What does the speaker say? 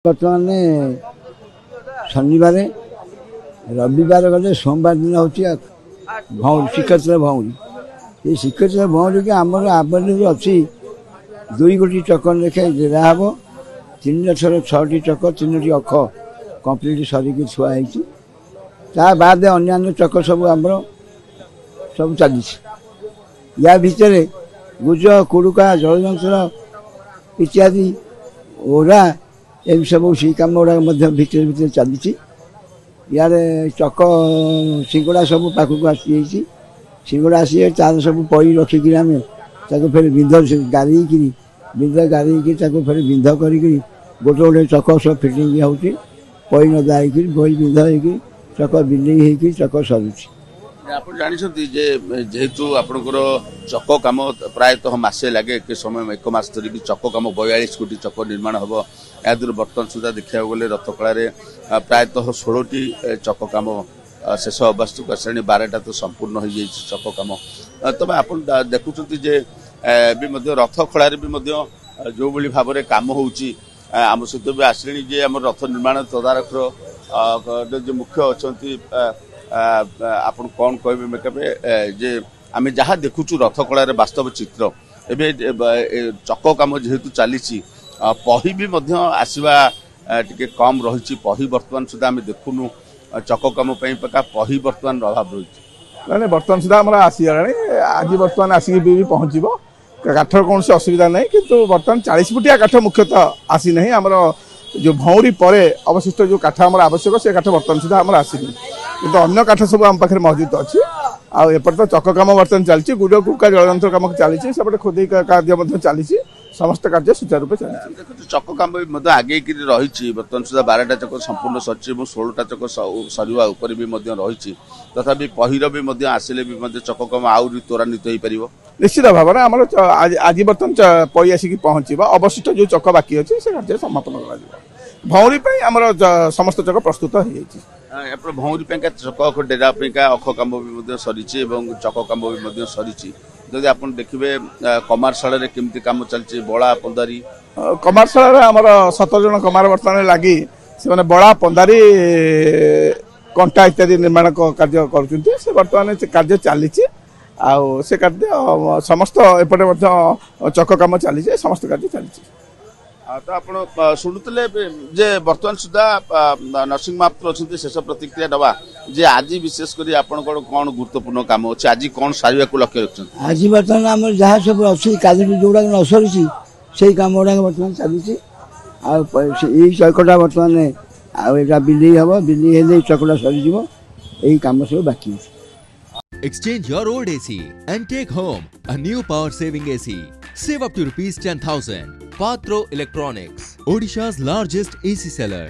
बर्तमान शनिवार रविवार गले सोमवार दिन हूँ श्रीक्षेत्र भौरी ये श्रीक्षेत्र भौरी के आमर आवेलेबल अच्छी 2 कोटी चक लेखे दिहब 3 लक्षर 6टी चक 3टी अख कम्प्लीट सरिकी छुआई ता बाद अन्य चक सब आमर सब चली या भितर गुज कुड़ुका जलयंत्र इत्यादि ओरा ये सब सी कम गुड़ा भितर भितर चली यार चक सिंगड़ा सब पाखक आसी सिंगड़ा आसी तार सब पई रखिकी आम फिर बिंध गाड़ी बिंध गाड़ी फिर बिंध कर गोटे गोटे चक सब फिटिंग हो पई नदा पई बिंध हो चक बिल्डिंग चक सरुची आप जानते जेहेतु आपंकर चक कम प्रायतः मसे लगे एक समय 1 मास धरिक चक कम 42 कोटी चक निर्माण हम या बर्तमान सुधा देखा गले रथकला प्रायतः 16टी चक कम शेष अवस्था श्रेणी 12टा तो संपूर्ण हो जाए चक कम तब आप देखुं रथखला जो भाव में कम होम सहित भी आसले जे आम रथ निर्माण तदारखर जो मुख्य अच्छा आपन कौन कहे मेकअप जे आम जहाँ देखुचु रथकलार वास्तव चित्र एवं चक कम जेहेतु चली पही भी आसवा टिके कम रही पही बर्तमान सुधा आम देखुनु चक कम पका पही बर्तमान अभाव रही बर्तमान सुधा आम आसीगला आज बर्तमान आसिक भी पहुँच काठर कौन असुविधा ना कि बर्तमान 40 फुटिया काठ मुख्यतः आसी ना आमर जो भौरी पर अवशिष्ट जो काठ आम आवश्यक से काठ बर्तमान सुधा आम आसनी कि अन्य काठ सब आम पाखे मौजूद अच्छी आपर तो चक कम बर्तमान चलती गुड़ कुका जलयंत्र कम चली सेपटे खोदे कार्य चली समस्त कार्य सुचारू चलती चक कम आगे रही बर्तमान सुधा 12टा चक संपूर्ण सरी 16टा चक सरवा रही तथापि पहिर भी आसिले भी चक कम आहरी त्वरान्वित हो पार निश्चित भाव में आम आज बर्तमान पई आसिक पहुँचवा अवशिष्ट जो चक बाकी अच्छे से कार्य समापन कर भौरी आमर समस्त चक प्रस्तुत हो जाए भौरी चक डेरा अख कम भी सरी चक कम भी सरी जदि आप देखिए कमारशाल केमती काम चलती बड़ा पंदारी कमारशाल आमर 17 जन कमार बर्तमान लगी से बड़ा पंदारी कंटा इत्यादि निर्माण कार्य कर बर्तमान कार्य चली से कार्य समस्त एपटे चक कम चली समस्त कार्य चली तो आप शुणुले जे बर्तमान सुधा नरसिंह महापात्र अच्छा शेष प्रतिक्रिया दबा जे आज विशेषकर आपण कौन गुरुत्वपूर्ण काम अच्छे आज कौन सारे लक्ष्य रखते आज बर्तमान आम जहाँ सब अच्छी काली जोड़ा न सरी से कम गुड़ा बर्तमान चली चकटा बर्तमान आटा बिल्ली हम बिल्ली चकटा सरीज यही कम सब बाकी Exchange your old AC and take home a new power saving AC. Save up to ₹10,000. Patro Electronics, Odisha's largest AC seller.